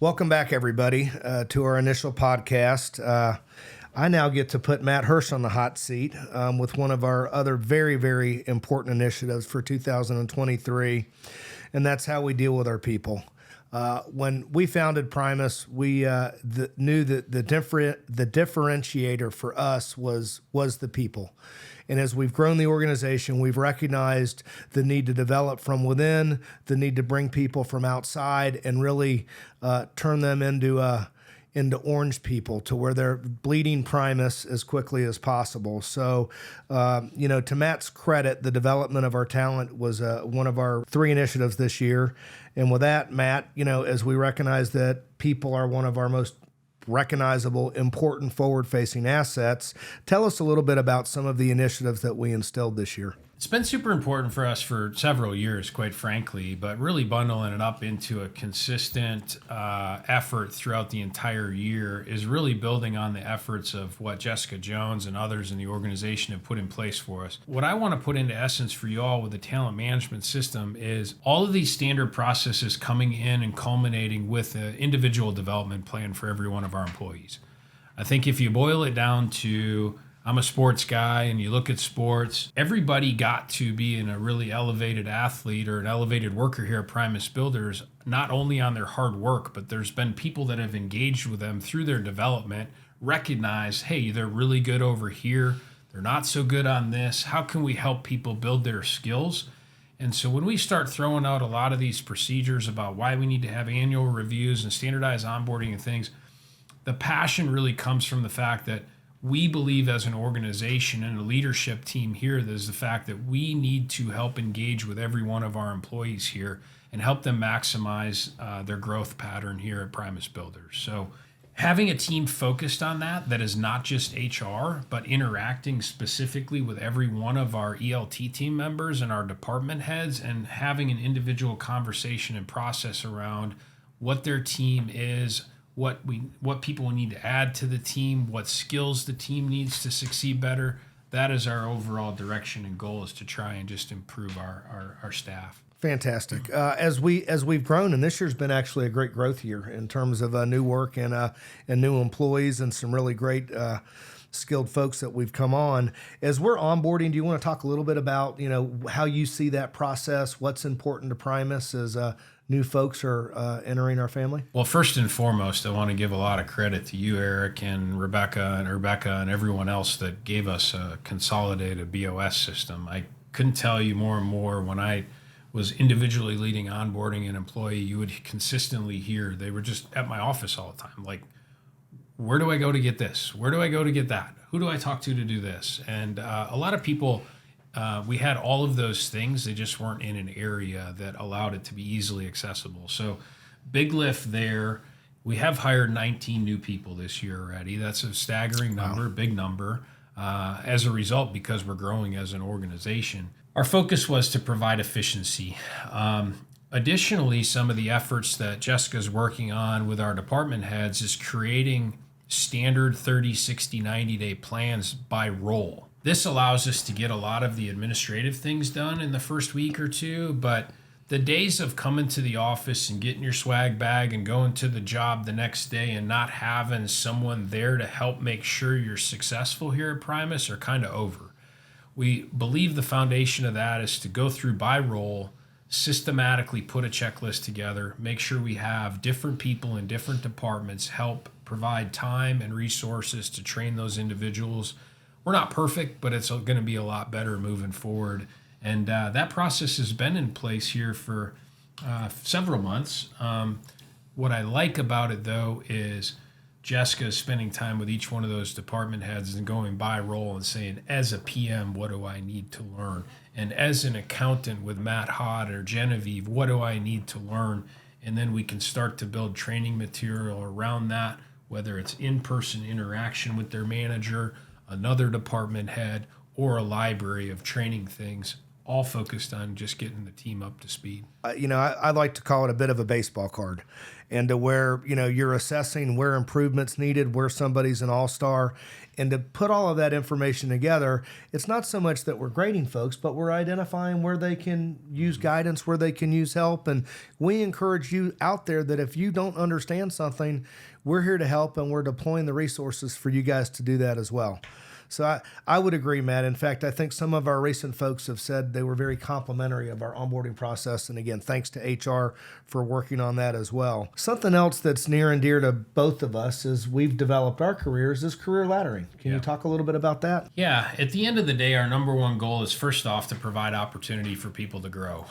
Welcome back, everybody, to our initial podcast. I now get to put Matt Hirsch on the hot seat with one of our other very, very important initiatives for 2023, and that's how we deal with our people. When we founded Primus, we knew that the differentiator for us was the people. And as we've grown the organization, we've recognized the need to develop from within, the need to bring people from outside, and really turn them into orange people to where they're bleeding Primus as quickly as possible. So, to Matt's credit, the development of our talent was one of our 3 initiatives this year. And with that, Matt, as we recognize that people are one of our most recognizable, important forward-facing assets, tell us a little bit about some of the initiatives that we instilled this year. It's been super important for us for several years, quite frankly, but really bundling it up into a consistent effort throughout the entire year is really building on the efforts of what Jessica Jones and others in the organization have put in place for us. What I want to put into essence for you all with the talent management system is all of these standard processes coming in and culminating with an individual development plan for every one of our employees. I think if you boil it down to I'm a sports guy and you look at sports, everybody got to be in a really elevated athlete or an elevated worker here at Primus Builders, not only on their hard work, but there's been people that have engaged with them through their development, recognize, hey, they're really good over here. They're not so good on this. How can we help people build their skills? And so when we start throwing out a lot of these procedures about why we need to have annual reviews and standardized onboarding and things, the passion really comes from the fact that we believe as an organization and a leadership team here, there's the fact that we need to help engage with every one of our employees here and help them maximize their growth pattern here at Primus Builders. So having a team focused on that is not just HR, but interacting specifically with every one of our ELT team members and our department heads and having an individual conversation and process around what their team is, what people need to add to the team, what skills the team needs to succeed better. That is our overall direction and goal, is to try and just improve our staff. Fantastic. As we've grown, and this year's been actually a great growth year in terms of new work and new employees and some really great skilled folks that we've come on. As we're onboarding, do you want to talk a little bit about how you see that process? What's important to Primus as new folks are entering our family? Well, first and foremost, I want to give a lot of credit to you, Eric, and Rebecca and everyone else that gave us a consolidated BOS system. I couldn't tell you more and more when I was individually leading onboarding an employee, you would consistently hear they were just at my office all the time. Like, where do I go to get this? Where do I go to get that? Who do I talk to do this? And a lot of people, we had all of those things. They just weren't in an area that allowed it to be easily accessible. So big lift there. We have hired 19 new people this year already. That's a staggering number, wow. Big number. As a result, because we're growing as an organization, our focus was to provide efficiency. Additionally, some of the efforts that Jessica's working on with our department heads is creating standard 30, 60, 90-day plans by role. This allows us to get a lot of the administrative things done in the first week or two, but the days of coming to the office and getting your swag bag and going to the job the next day and not having someone there to help make sure you're successful here at Primus are kind of over. We believe the foundation of that is to go through by role, systematically put a checklist together, make sure we have different people in different departments help provide time and resources to train those individuals. We're not perfect, but it's going to be a lot better moving forward. And that process has been in place here for several months. What I like about it, though, is Jessica is spending time with each one of those department heads and going by role and saying, as a PM, what do I need to learn? And as an accountant with Matt Hott or Genevieve, what do I need to learn? And then we can start to build training material around that, whether it's in-person interaction with their manager, another department head, or a library of training things all focused on just getting the team up to speed. I like to call it a bit of a baseball card, and to where, you're assessing where improvements needed, where somebody's an all-star, and to put all of that information together. It's not so much that we're grading folks, but we're identifying where they can use guidance, where they can use help. And we encourage you out there that if you don't understand something, we're here to help, and we're deploying the resources for you guys to do that as well. So I would agree, Matt. In fact, I think some of our recent folks have said they were very complimentary of our onboarding process. And again, thanks to HR for working on that as well. Something else that's near and dear to both of us as we've developed our careers is career laddering. Can you talk a little bit about that? Yeah. At the end of the day, our number one goal is first off to provide opportunity for people to grow.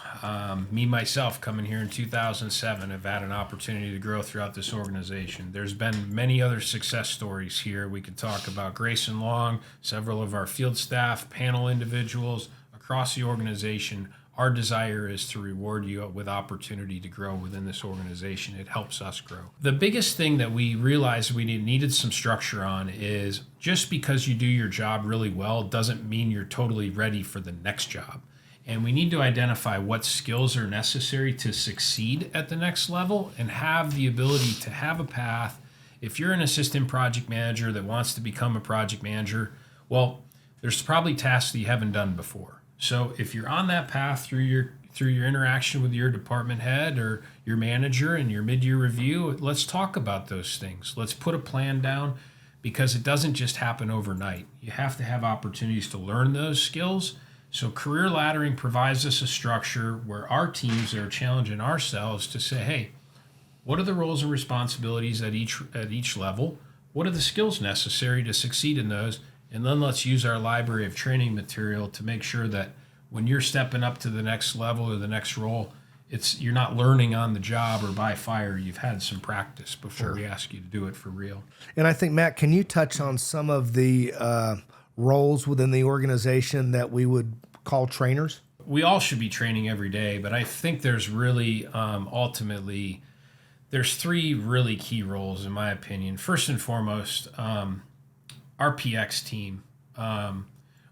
Myself, coming here in 2007, have had an opportunity to grow throughout this organization. There's been many other success stories here. We could talk about Grayson Long, several of our field staff, panel individuals across the organization. Our desire is to reward you with opportunity to grow within this organization. It helps us grow. The biggest thing that we realized we needed some structure on is just because you do your job really well doesn't mean you're totally ready for the next job. And we need to identify what skills are necessary to succeed at the next level and have the ability to have a path. If you're an assistant project manager that wants to become a project manager, well, there's probably tasks that you haven't done before. So if you're on that path through your interaction with your department head or your manager and your mid-year review, let's talk about those things. Let's put a plan down, because it doesn't just happen overnight. You have to have opportunities to learn those skills. So career laddering provides us a structure where our teams are challenging ourselves to say, hey, what are the roles and responsibilities at each level? What are the skills necessary to succeed in those? And then let's use our library of training material to make sure that when you're stepping up to the next level or the next role, you're not learning on the job or by fire. You've had some practice before we ask you to do it for real. And I think, Matt, can you touch on some of the roles within the organization that we would call trainers? We all should be training every day, but I think there's really ultimately there's three really key roles in my opinion. First and foremost, our PX team.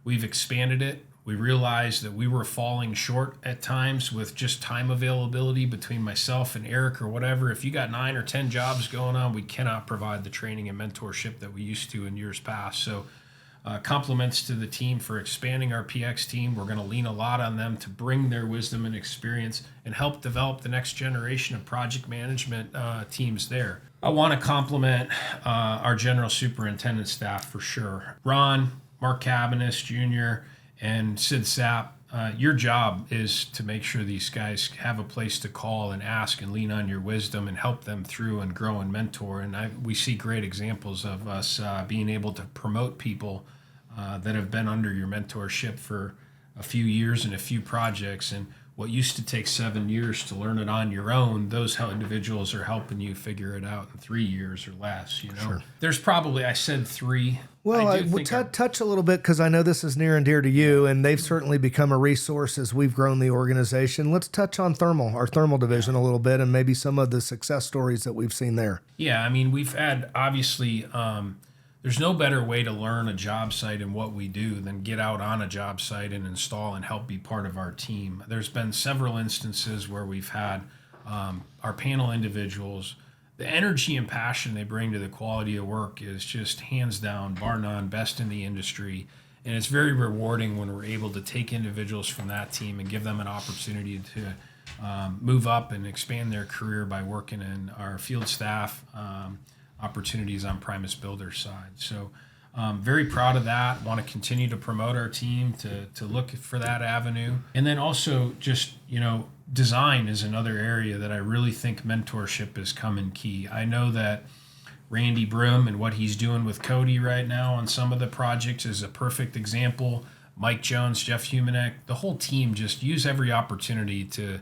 We've expanded it. We realized that we were falling short at times with just time availability between myself and Eric or whatever. If you got 9 or 10 jobs going on, we cannot provide the training and mentorship that we used to in years past. So compliments to the team for expanding our PX team. We're going to lean a lot on them to bring their wisdom and experience and help develop the next generation of project management teams there. I want to compliment our general superintendent staff for sure. Ron, Mark Cabanis Jr., and Sid Sapp. Your job is to make sure these guys have a place to call and ask and lean on your wisdom and help them through and grow and mentor. And we see great examples of us being able to promote people that have been under your mentorship for a few years and a few projects. And what used to take 7 years to learn it on your own, those individuals are helping you figure it out in 3 years or less. Sure. There's probably, I said 3. Well, touch a little bit, because I know this is near and dear to you, and they've certainly become a resource as we've grown the organization. Let's touch on our thermal division a little bit, and maybe some of the success stories that we've seen there. Yeah, I mean, we've had, obviously, there's no better way to learn a job site and what we do than get out on a job site and install and help be part of our team. There's been several instances where we've had our panel individuals. The energy and passion they bring to the quality of work is just hands down, bar none, best in the industry. And it's very rewarding when we're able to take individuals from that team and give them an opportunity to move up and expand their career by working in our field staff opportunities on Primus Builder side. So very proud of that. Want to continue to promote our team to look for that avenue. And then also just, design is another area that I really think mentorship is coming key. I know that Randy Broom and what he's doing with Cody right now on some of the projects is a perfect example. Mike Jones, Jeff Humanek, the whole team just use every opportunity to,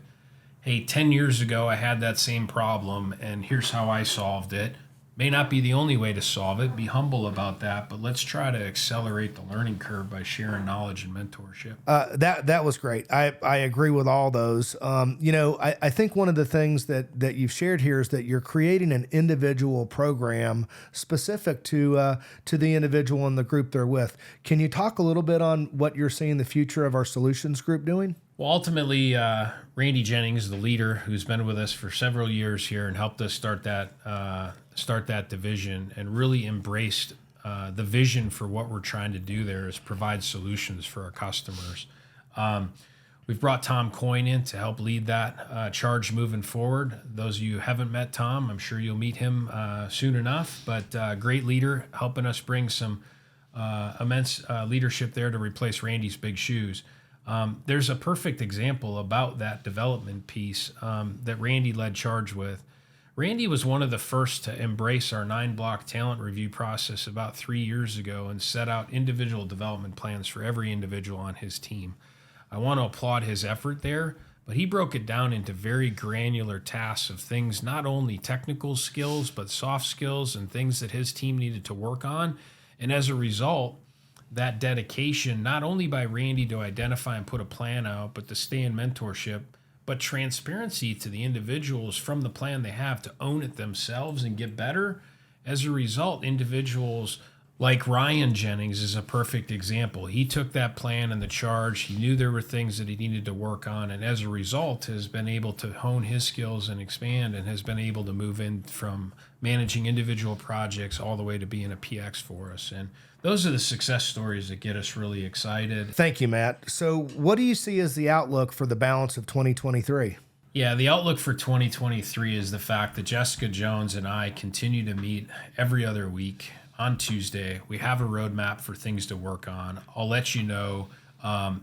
hey, 10 years ago I had that same problem and here's how I solved it. May not be the only way to solve it. Be humble about that, but let's try to accelerate the learning curve by sharing knowledge and mentorship. That was great. I agree with all those. I think one of the things that you've shared here is that you're creating an individual program specific to the individual and the group they're with. Can you talk a little bit on what you're seeing the future of our solutions group doing? Well, ultimately, Randy Jennings, the leader who's been with us for several years here and helped us start that division and really embraced the vision for what we're trying to do there is provide solutions for our customers. We've brought Tom Coyne in to help lead that charge moving forward. Those of you who haven't met Tom, I'm sure you'll meet him soon enough, but great leader helping us bring some immense leadership there to replace Randy's big shoes. There's a perfect example about that development piece that Randy led charge with. Randy was one of the first to embrace our 9-block talent review process about 3 years ago and set out individual development plans for every individual on his team. I want to applaud his effort there, but he broke it down into very granular tasks of things, not only technical skills, but soft skills and things that his team needed to work on. And as a result, that dedication, not only by Randy to identify and put a plan out, but to stay in mentorship, but transparency to the individuals from the plan they have to own it themselves and get better. As a result, individuals like Ryan Jennings is a perfect example. He took that plan and the charge. He knew there were things that he needed to work on, and as a result has been able to hone his skills and expand and has been able to move in from managing individual projects all the way to being a PX for us. And those are the success stories that get us really excited. Thank you, Matt. So what do you see as the outlook for the balance of 2023? Yeah, the outlook for 2023 is the fact that Jessica Jones and I continue to meet every other week on Tuesday. We have a roadmap for things to work on. I'll let you know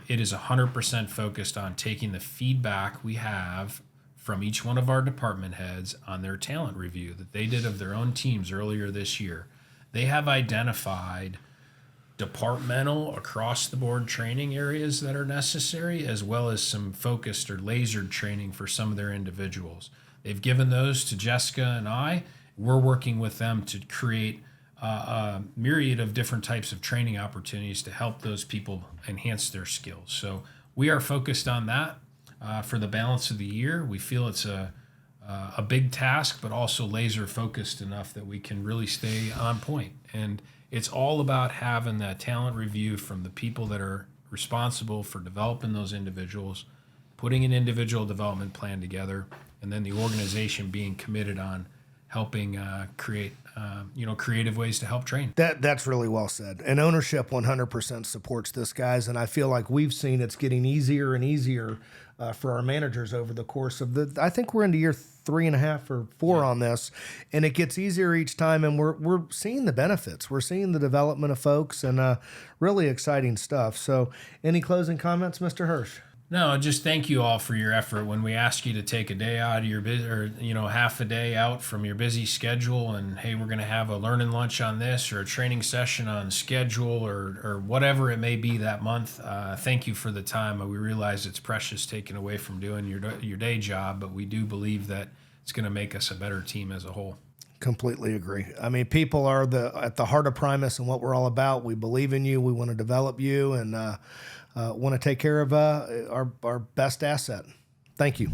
it is 100% focused on taking the feedback we have from each one of our department heads on their talent review that they did of their own teams earlier this year. They have identified departmental across the board training areas that are necessary, as well as some focused or lasered training for some of their individuals. They've given those to Jessica and I. We're working with them to create a myriad of different types of training opportunities to help those people enhance their skills. So we are focused on that for the balance of the year. We feel it's a big task, but also laser focused enough that we can really stay on point. And it's all about having that talent review from the people that are responsible for developing those individuals, putting an individual development plan together, and then the organization being committed on helping create creative ways to help train. That's really well said. And ownership 100% supports this, guys. And I feel like we've seen it's getting easier and easier for our managers over the course of I think we're into year 3.5 or 4 on this, and it gets easier each time. And we're seeing the benefits. We're seeing the development of folks and really exciting stuff. So any closing comments, Mr. Hirsch? No, just thank you all for your effort. When we ask you to take a day out of your half a day out from your busy schedule, and hey, we're going to have a learning lunch on this or a training session on schedule or whatever it may be that month. Thank you for the time. We realize it's precious taken away from doing your day job, but we do believe that it's going to make us a better team as a whole. Completely agree. I mean, people are at the heart of Primus and what we're all about. We believe in you. We want to develop you and want to take care of our best asset. Thank you.